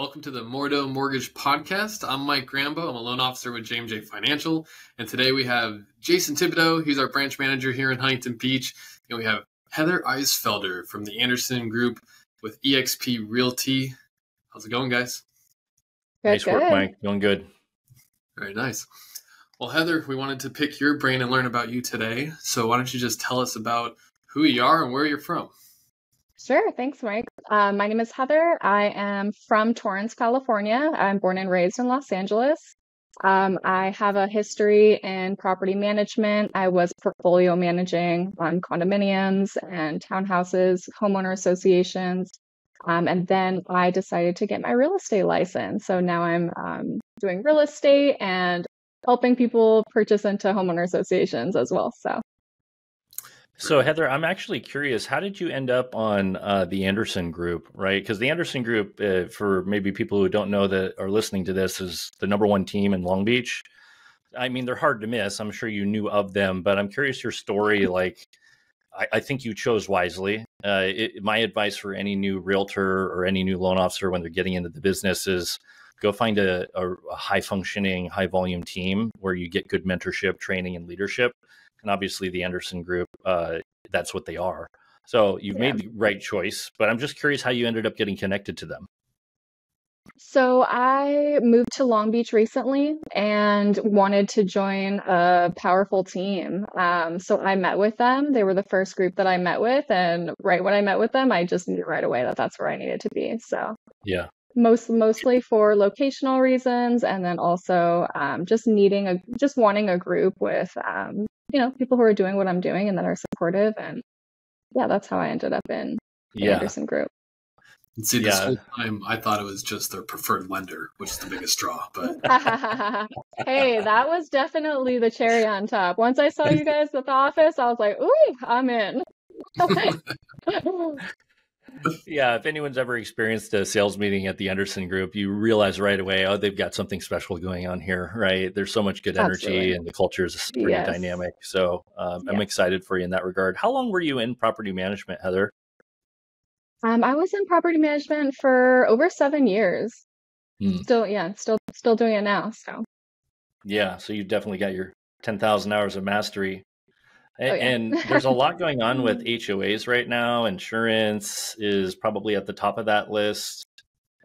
welcome to the Mordeau Mortgage Podcast. I'm Mike Grambo. I'm a loan officer with J&J Financial. And today we have Jason Thibodeau. He's our branch manager here in Huntington Beach. And we have Heather Eisfelder from the Anderson Group with eXp Realty. How's it going, guys? Nice work, Mike. Going good. Very nice. Well, Heather, we wanted to pick your brain and learn about you today. So why don't you just tell us about who you are and where you're from? Sure. Thanks, Mike. My name is Heather. I am from Torrance, California. I'm born and raised in Los Angeles. I have a history in property management. I was portfolio managing on condominiums and townhouses, homeowner associations. And then I decided to get my real estate license. So now I'm doing real estate and helping people purchase into homeowner associations as well. So Heather, I'm actually curious, how did you end up on the Anderson Group, right? Because the Anderson Group, for maybe people who don't know that are listening to this, is the #1 team in Long Beach. I mean, they're hard to miss. I'm sure you knew of them, but I'm curious your story. Like, I think you chose wisely. My advice for any new realtor or any new loan officer when they're getting into the business is go find a high-functioning, high-volume team where you get good mentorship, training, and leadership. And obviously the Anderson Group, that's what they are. So you've made the right choice, but I'm just curious how you ended up getting connected to them. So I moved to Long Beach recently and wanted to join a powerful team. So I met with them. They were the first group that I met with. And right when I met with them, I just knew right away that that's where I needed to be. So yeah. Mostly for locational reasons, and then also just wanting a group with people who are doing what I'm doing and that are supportive, and that's how I ended up in the Anderson Group. And see, this whole time I thought it was just their preferred lender, which is the biggest draw. But hey, that was definitely the cherry on top. Once I saw you guys at the office, I was like, "Ooh, I'm in." Yeah, if anyone's ever experienced a sales meeting at the Anderson Group, you realize right away, oh, they've got something special going on here, right? There's so much good energy and the culture is pretty dynamic. So I'm excited for you in that regard. How long were you in property management, Heather? I was in property management for over 7 years. Still doing it now. So yeah, so you definitely got your 10,000 hours of mastery. And there's a lot going on with HOAs right now. Insurance is probably at the top of that list.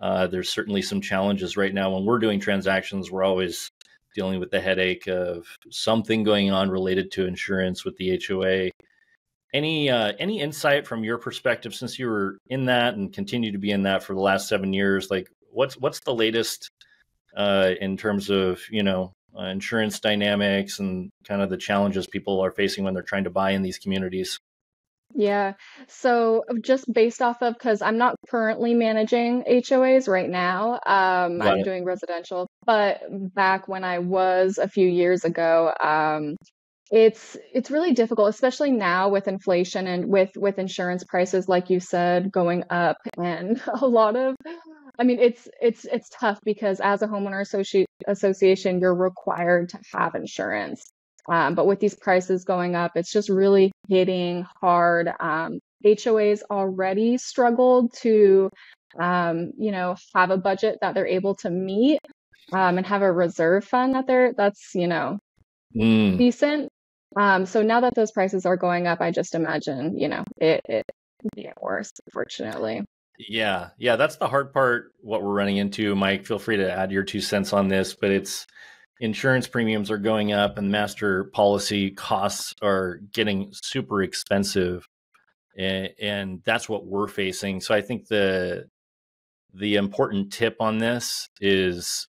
There's certainly some challenges right now. When we're doing transactions, we're always dealing with the headache of something going on related to insurance with the HOA. Any insight from your perspective, since you were in that and continue to be in that for the last 7 years? Like, what's the latest in terms of, insurance dynamics and kind of the challenges people are facing when they're trying to buy in these communities? Yeah. So just based off of, because I'm not currently managing HOAs right now, I'm doing residential, but back when I was a few years ago, it's really difficult, especially now with inflation and with insurance prices, like you said, going up, and it's tough because as a homeowner association, you're required to have insurance. But with these prices going up, it's just really hitting hard. HOAs already struggled to, have a budget that they're able to meet, and have a reserve fund that's decent. So now that those prices are going up, I just imagine, it could get worse, unfortunately. Yeah, that's the hard part, what we're running into. Mike, feel free to add your 2 cents on this, but it's insurance premiums are going up and master policy costs are getting super expensive. And that's what we're facing. So I think the important tip on this is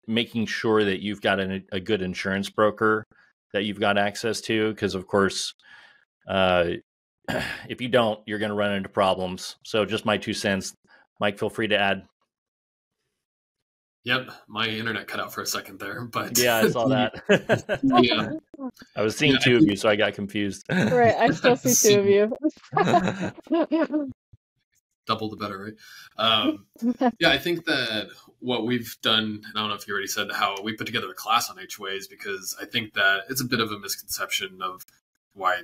making sure that you've got a good insurance broker that you've got access to, because of course, if you don't, you're going to run into problems. So just my 2 cents. Mike, feel free to add. Yep, my internet cut out for a second there, but yeah, I saw that. I was seeing 2 of you, so I got confused. Right, I still see 2 of you. Double the better, right? I think that what we've done, and I don't know if you already said how we put together a class on HOAs, because I think that it's a bit of a misconception of why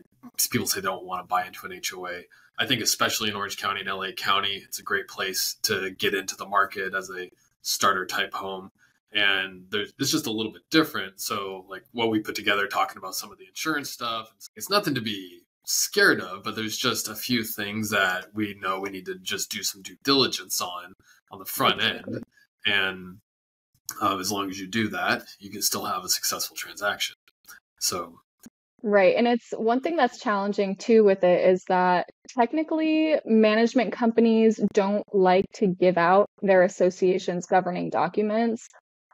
people say they don't want to buy into an HOA. I think especially in Orange County and LA County, it's a great place to get into the market as a starter type home. And it's just a little bit different. So like what we put together, talking about some of the insurance stuff, it's nothing to be scared of, but there's just a few things that we know we need to just do some due diligence on the front end. And as long as you do that, you can still have a successful transaction. So right. And it's one thing that's challenging too with it is that technically management companies don't like to give out their association's governing documents,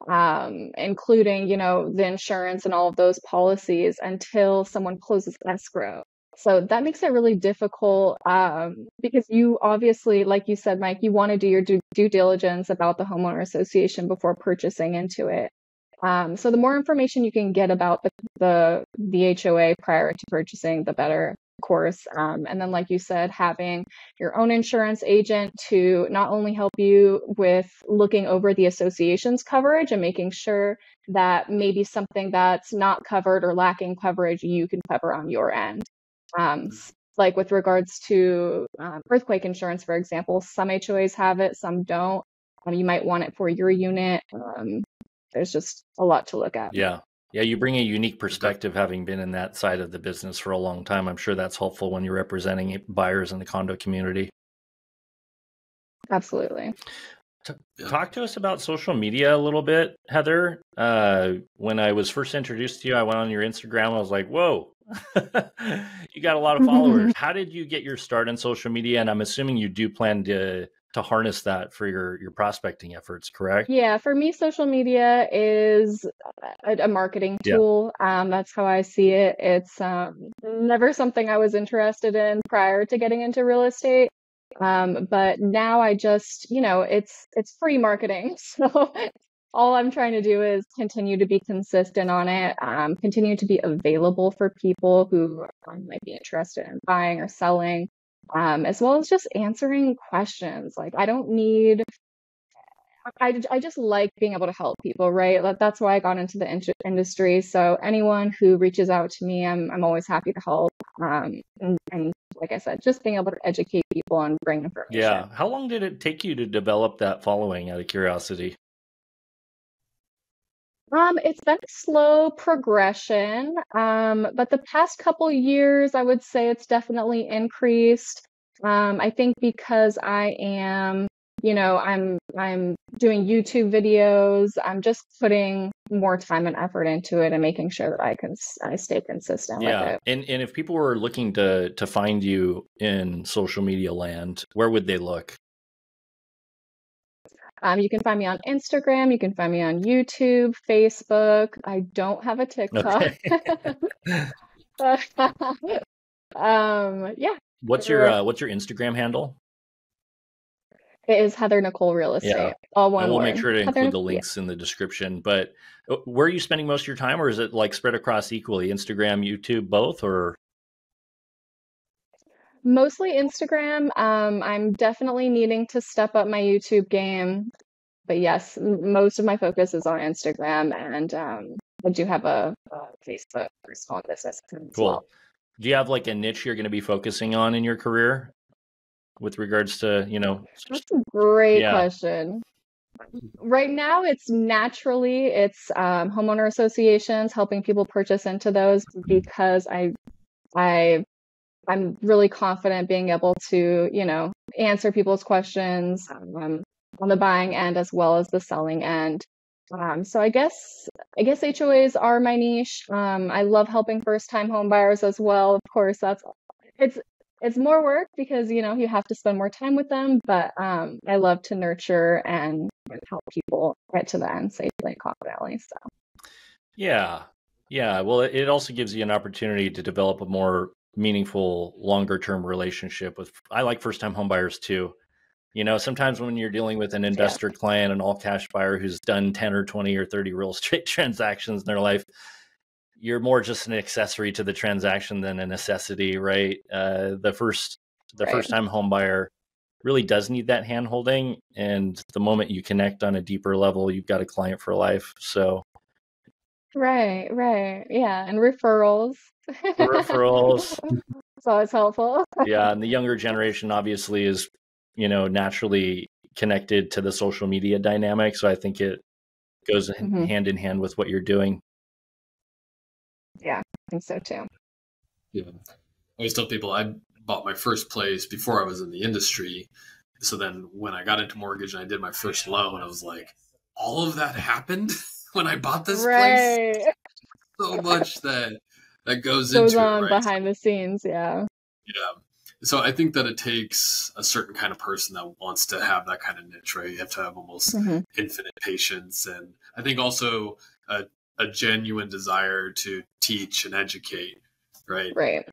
including, the insurance and all of those policies until someone closes escrow. So that makes it really difficult because you obviously, like you said, Mike, you want to do your due diligence about the homeowner association before purchasing into it. So the more information you can get about the HOA prior to purchasing, the better, of course. And then, like you said, having your own insurance agent to not only help you with looking over the association's coverage and making sure that maybe something that's not covered or lacking coverage you can cover on your end. Like with regards to earthquake insurance, for example, some HOAs have it, some don't. You might want it for your unit. There's just a lot to look at. Yeah. Yeah, you bring a unique perspective having been in that side of the business for a long time. I'm sure that's helpful when you're representing buyers in the condo community. Absolutely. Talk to us about social media a little bit, Heather. When I was first introduced to you, I went on your Instagram. I was like, whoa, you got a lot of followers. How did you get your start in social media? And I'm assuming you do plan to harness that for your prospecting efforts, correct? Yeah, for me, social media is a marketing tool. That's how I see it. It's never something I was interested in prior to getting into real estate. But now I just, it's free marketing. So all I'm trying to do is continue to be consistent on it, continue to be available for people who might be interested in buying or selling. As well as just answering questions. Like I just like being able to help people, right? That's why I got into the industry. So anyone who reaches out to me, I'm always happy to help. And like I said, just being able to educate people and bring information. Yeah. How long did it take you to develop that following, out of curiosity? It's been a slow progression, but the past couple years, I would say it's definitely increased. I think because I am, I'm doing YouTube videos. I'm just putting more time and effort into it and making sure that I stay consistent with it. And if people were looking to find you in social media land, where would they look? You can find me on Instagram. You can find me on YouTube, Facebook. I don't have a TikTok. Okay. Yeah. What's your Instagram handle? It is Heather Nicole Real Estate. Yeah. All one and we'll word. make sure to Heather, include the links in the description. But where are you spending most of your time, or is it like spread across equally? Instagram, YouTube, both, or? Mostly Instagram. I'm definitely needing to step up my YouTube game. But yes, most of my focus is on Instagram, and I do have a Facebook for small business as Cool. well. Do you have like a niche you're going to be focusing on in your career with regards to, That's a great question. Right now, it's homeowner associations, helping people purchase into those, because I'm really confident being able to, answer people's questions on the buying end as well as the selling end. So I guess HOAs are my niche. I love helping first-time home buyers as well. Of course, it's more work because you have to spend more time with them, but I love to nurture and help people get to the end safely and confidently. So yeah. Well, it also gives you an opportunity to develop a more meaningful, longer term relationship with. I like first time home buyers too. Sometimes when you're dealing with an investor client, an all cash buyer who's done 10 or 20 or 30 real estate transactions in their life, you're more just an accessory to the transaction than a necessity, right? The first time home buyer really does need that hand holding. And the moment you connect on a deeper level, you've got a client for life. So Right. Yeah, and referrals. Referrals. It's always helpful. Yeah, and the younger generation obviously is, naturally connected to the social media dynamic. So I think it goes Hmm. hand in hand with what you're doing. Yeah, I think so too. Yeah. I always tell people I bought my first place before I was in the industry. So then when I got into mortgage and I did my first loan, I was like, all of that happened when I bought this place? Right. So much that goes Goes into it, on right? behind the scenes, yeah. Yeah. So I think that it takes a certain kind of person that wants to have that kind of niche, right? You have to have almost Hmm. infinite patience. And I think also a genuine desire to teach and educate, right? Right.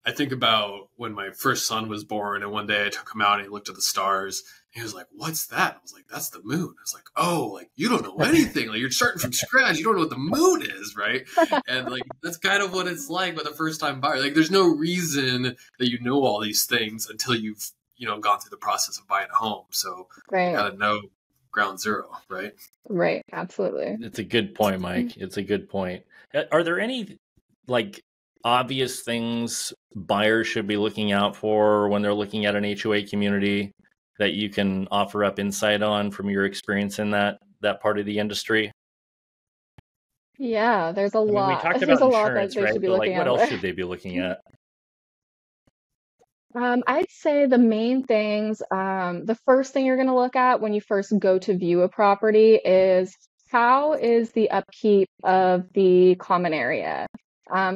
I think about when my first son was born, and one day I took him out and he looked at the stars. And he was like, "What's that?" I was like, "That's the moon." I was like, "Oh, like you don't know anything. Like you're starting from scratch. You don't know what the moon is, right?" And like that's kind of what it's like with a first time buyer. Like there's no reason that you know all these things until you've gone through the process of buying a home. So you Right. got to know ground zero, right? Right. Absolutely. It's a good point, Mike. It's a good point. Are there any like obvious things buyers should be looking out for when they're looking at an HOA community that you can offer up insight on from your experience in that part of the industry? Yeah, there's a I mean, we lot. talked There's about a lot that insurance, they right? should be But like, looking what out else for. should they be looking at? I'd say the main things, the first thing you're going to look at when you first go to view a property is how is the upkeep of the common area?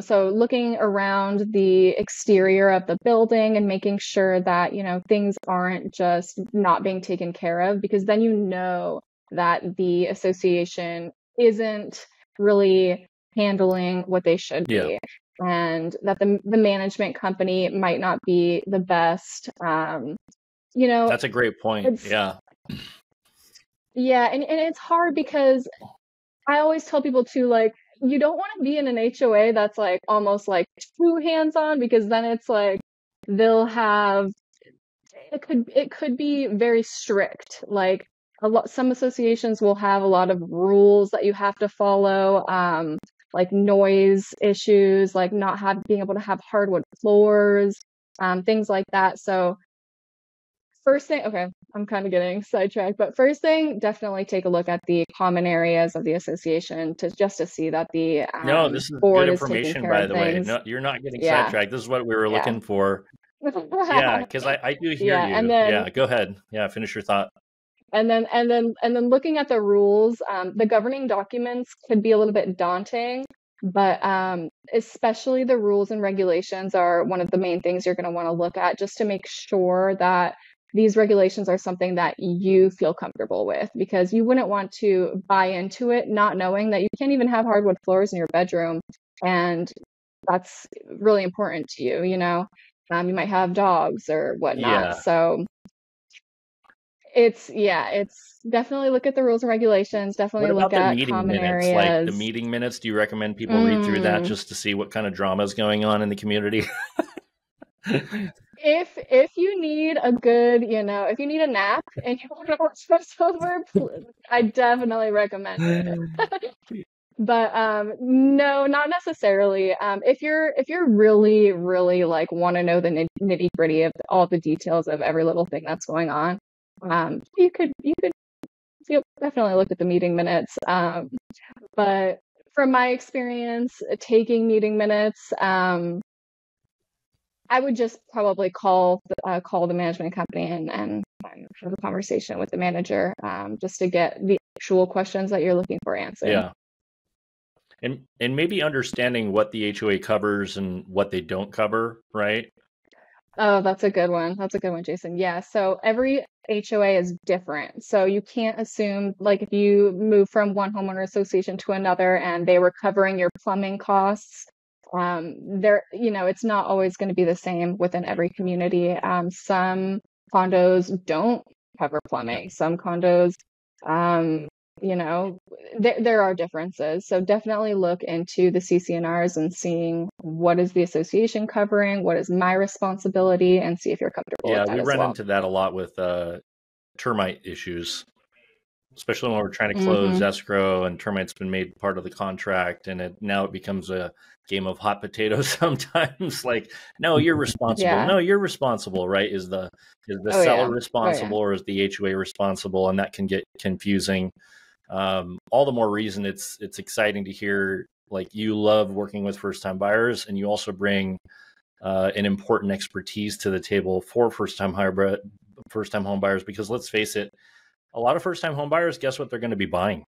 So looking around the exterior of the building and making sure that, things aren't just not being taken care of, because then you know that the association isn't really handling what they should Yeah, be, and that the management company might not be the best. that's a great point. It's Yeah. yeah, and it's hard because I always tell people too, like, you don't want to be in an HOA that's like almost like too hands-on, because then it's like they'll have it could be very strict. Like some associations will have a lot of rules that you have to follow, like noise issues, like not being able to have hardwood floors, things like that. So first thing, okay, I'm kind of getting sidetracked, but first thing, definitely take a look at the common areas of the association to see that the No, this is good board is taking information, care by of the way. things. No, you're not getting Yeah, sidetracked. This is what we were yeah. looking for. Yeah, because I do hear Yeah, and you. then Yeah, go ahead. Yeah, finish your thought. and then looking at the rules, the governing documents could be a little bit daunting, but especially the rules and regulations are one of the main things you're going to want to look at, just to make sure that these regulations are something that you feel comfortable with, because you wouldn't want to buy into it not knowing that you can't even have hardwood floors in your bedroom, and that's really important to you. You might have dogs or whatnot, Yeah. so it's definitely look at the rules and regulations, What definitely look about the at meeting common minutes? Like the areas. meeting minutes, do you recommend people read through that Mm. just to see what kind of drama is going on in the community? If you need a good, if you need a nap and you want to watch this over, I definitely recommend it. But no, not necessarily. If you're really, really like want to know the nitty gritty of all the details of every little thing that's going on, you could definitely look at the meeting minutes. But from my experience taking meeting minutes, I would just probably call the management company and have a conversation with the manager, just to get the actual questions that you're looking for answered. Yeah. And maybe understanding what the HOA covers and what they don't cover, right? Oh, that's a good one. That's a good one, Jason. Yeah. So every HOA is different. So you can't assume, like, if you move from one homeowner association to another and they were covering your plumbing costs, it's not always going to be the same within every community. Some condos don't cover Yeah. plumbing. Some condos, um, there are differences. So definitely look into the CCNRs and seeing what is the association covering, what is my responsibility, and see if you're comfortable Yeah, with that we as run well. into that a lot with termite issues. especially when we're trying to close escrow and termites been made part of the contract, and now it becomes a game of hot potatoes sometimes. Like, no, you're responsible. Yeah. No, you're responsible, right? Is the seller responsible, or is the HOA responsible? And that can get confusing. All the more reason it's exciting to hear, like, you love working with first-time buyers, and you also bring an important expertise to the table for first-time home buyers, because let's face it, a lot of first-time home buyers, guess what they're going to be buying?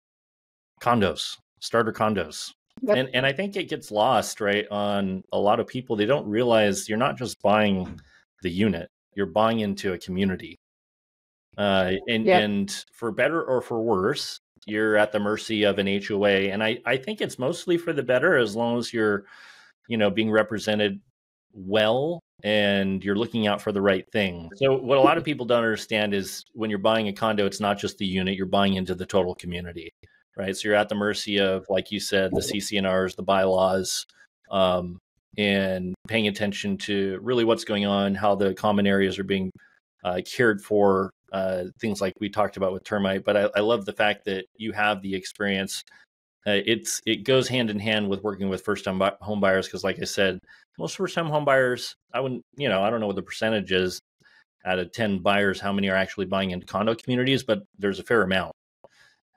Condos, starter condos. Yep. And I think it gets lost, right, on a lot of people. They don't realize you're not just buying the unit, you're buying into a community. And for better or for worse, you're at the mercy of an HOA. And I think it's mostly for the better, as long as you're, being represented well and you're looking out for the right thing. So what a lot of people don't understand is when you're buying a condo, it's not just the unit, you're buying into the total community, right? So you're at the mercy of, like you said, the CC&Rs, the bylaws, and paying attention to really what's going on, how the common areas are being cared for, things like we talked about with termite. But I love the fact that you have the experience. It goes hand in hand with working with first-time home buyers, because, like I said, most first-time home buyers, I wouldn't, I don't know what the percentage is out of 10 buyers, how many are actually buying into condo communities, but there's a fair amount.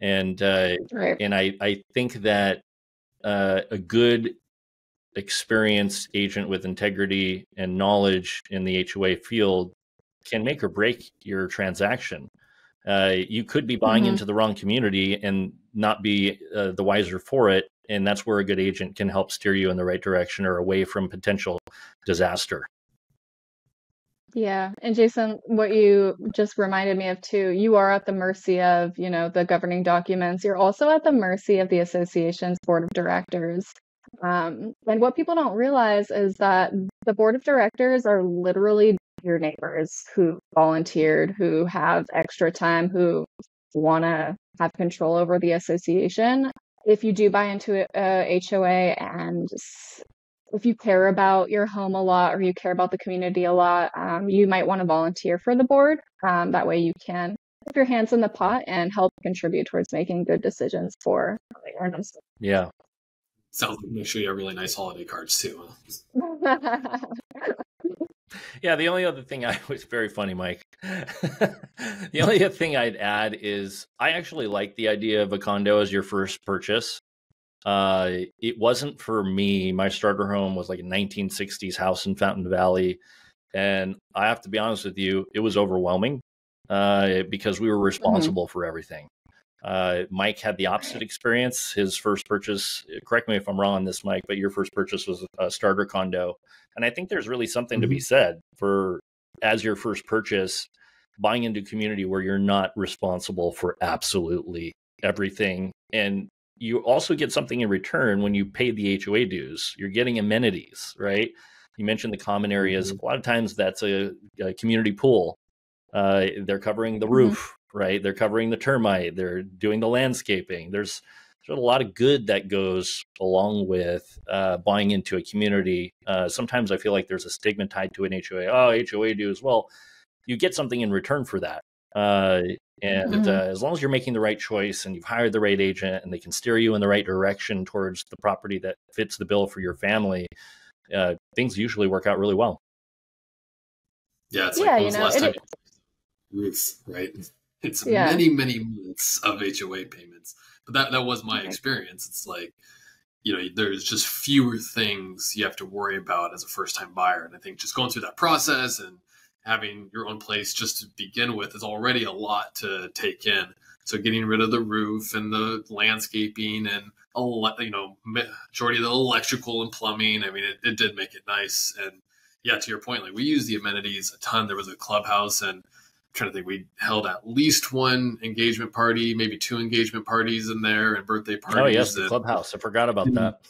And and I think that a good experienced agent with integrity and knowledge in the HOA field can make or break your transaction. You could be buying into the wrong community and not be the wiser for it. And that's where a good agent can help steer you in the right direction or away from potential disaster. Yeah. And Jason, what you just reminded me of too, you are at the mercy of, the governing documents. You're also at the mercy of the association's board of directors. And what people don't realize is that the board of directors are literally your neighbors who volunteered, who have extra time, who want to have control over the association. If you do buy into a HOA, and if you care about your home a lot, or you care about the community a lot, you might want to volunteer for the board. That way you can put your hands in the pot and help contribute towards making good decisions for the owners. Yeah. Sounds like make sure you have really nice holiday cards too. Yeah, the only other thing was very funny, Mike. The only other thing I'd add is I actually like the idea of a condo as your first purchase. It wasn't for me. My starter home was like a 1960s house in Fountain Valley. And I have to be honest with you, it was overwhelming because we were responsible for everything. Mike had the opposite experience. His first purchase, correct me if I'm wrong on this, Mike, but your first purchase was a starter condo. And I think there's really something to be said for, as your first purchase, buying into a community where you're not responsible for absolutely everything. And you also get something in return when you pay the HOA dues. You're getting amenities, right? You mentioned the common areas. A lot of times that's a community pool. They're covering the roof, right? They're covering the termite. They're doing the landscaping. There's a lot of good that goes along with buying into a community. Sometimes I feel like there's a stigma tied to an HOA. Oh, HOA dues. Well, you get something in return for that. As long as you're making the right choice and you've hired the right agent and they can steer you in the right direction towards the property that fits the bill for your family, things usually work out really well. Yeah, it's like when was the last time you roof, right? It's many months of HOA payments. But that was my experience. It's like, there's just fewer things you have to worry about as a first-time buyer. And I think just going through that process and having your own place just to begin with is already a lot to take in. So getting rid of the roof and the landscaping and, majority of the electrical and plumbing, I mean, it did make it nice. And yeah, to your point, like we use the amenities a ton. There was a clubhouse, and I'm trying to think, we held at least one engagement party, maybe 2 engagement parties in there, and birthday parties. Oh yes, the clubhouse. I forgot about that.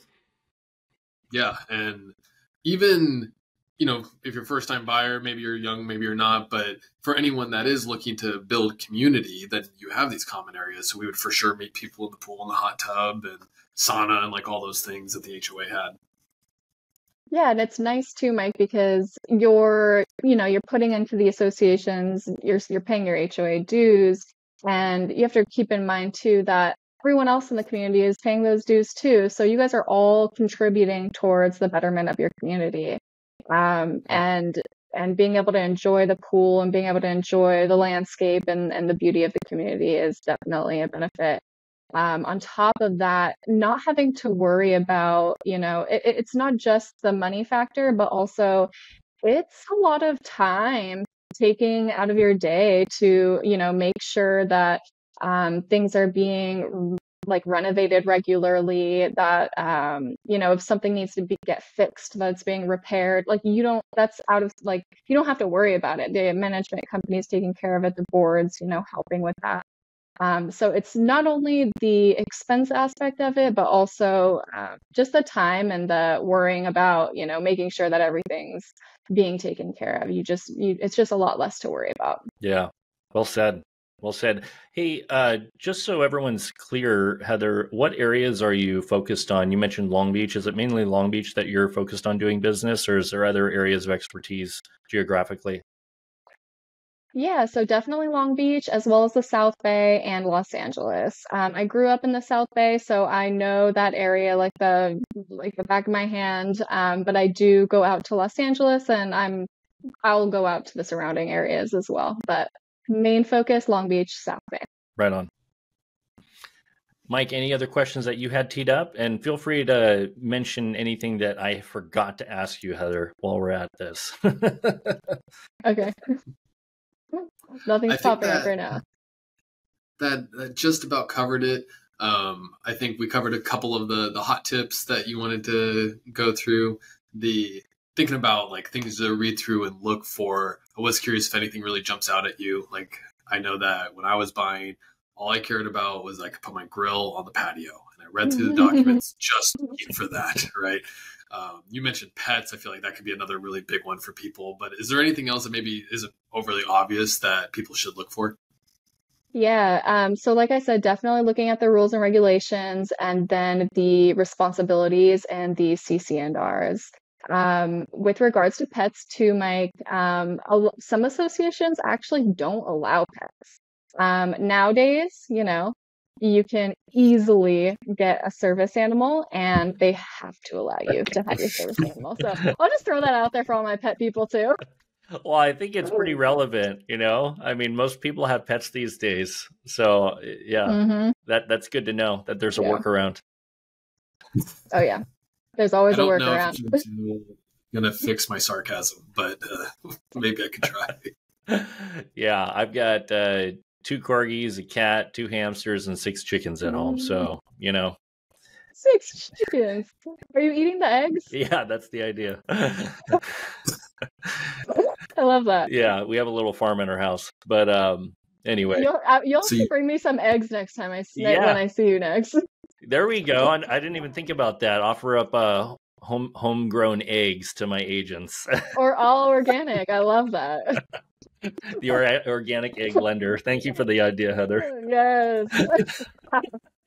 Yeah. And even, if you're a first time buyer, maybe you're young, maybe you're not, but for anyone that is looking to build community, then you have these common areas. So we would for sure meet people in the pool and the hot tub and sauna and like all those things that the HOA had. Yeah, and it's nice too, Mike, because you're putting into the associations, you're paying your HOA dues, And you have to keep in mind too that everyone else in the community is paying those dues too. So you guys are all contributing towards the betterment of your community. And being able to enjoy the pool and being able to enjoy the landscape and the beauty of the community is definitely a benefit. On top of that, not having to worry about, it's not just the money factor, but also it's a lot of time taking out of your day to, make sure that things are being like renovated regularly, that if something needs to get fixed, that's being repaired, like you don't have to worry about it. The management company is taking care of it, the boards, helping with that. So it's not only the expense aspect of it, but also just the time and the worrying about, making sure that everything's being taken care of. It's just a lot less to worry about. Yeah. Well said. Well said. Hey, just so everyone's clear, Heather, what areas are you focused on? You mentioned Long Beach. Is it mainly Long Beach that you're focused on doing business, or is there other areas of expertise geographically? Yeah, so definitely Long Beach, as well as the South Bay and Los Angeles. I grew up in the South Bay, so I know that area like the back of my hand. But I do go out to Los Angeles, and I'll go out to the surrounding areas as well. But main focus, Long Beach, South Bay. Right on. Mike, any other questions that you had teed up? And feel free to mention anything that I forgot to ask you, Heather, while we're at this. Okay. Nothing's popping up right now. That just about covered it. I think we covered a couple of the hot tips that you wanted to go through. Thinking about like things to read through and look for. I was curious if anything really jumps out at you. Like I know that when I was buying, all I cared about was I could put my grill on the patio, and I read through the documents just looking for that. Right. You mentioned pets. I feel like that could be another really big one for people. But is there anything else that maybe isn't overly obvious that people should look for? Yeah. So like I said, definitely looking at the rules and regulations, and then the responsibilities and the CC&Rs. With regards to pets too, Mike, some associations actually don't allow pets. Nowadays, you can easily get a service animal, and they have to allow you to have your service animal. So I'll just throw that out there for all my pet people too. Well, I think it's pretty relevant, I mean, most people have pets these days. So yeah, that's good to know that there's a workaround. Oh yeah. There's always a workaround. I don't know if it's gonna fix my sarcasm, but maybe I could try. Yeah, I've got 2 corgis, a cat, 2 hamsters, and 6 chickens at home. So, 6 chickens. Are you eating the eggs? Yeah, that's the idea. I love that. Yeah, we have a little farm in our house. But anyway. You'll have to bring me some eggs next time when I see you next. There we go. I didn't even think about that. Offer up homegrown eggs to my agents. Or all organic. I love that. The organic egg blender. Thank you for the idea, Heather. Yes.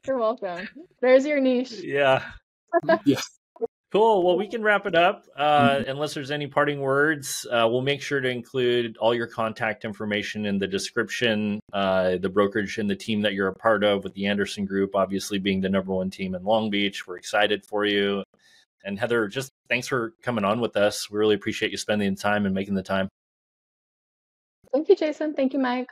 You're welcome. There's your niche. Yeah. Yeah. Cool. Well, we can wrap it up. Unless there's any parting words, we'll make sure to include all your contact information in the description, the brokerage and the team that you're a part of with the Anderson Group, obviously being the #1 team in Long Beach. We're excited for you. And Heather, just thanks for coming on with us. We really appreciate you spending the time and making the time. Thank you, Jason. Thank you, Mike.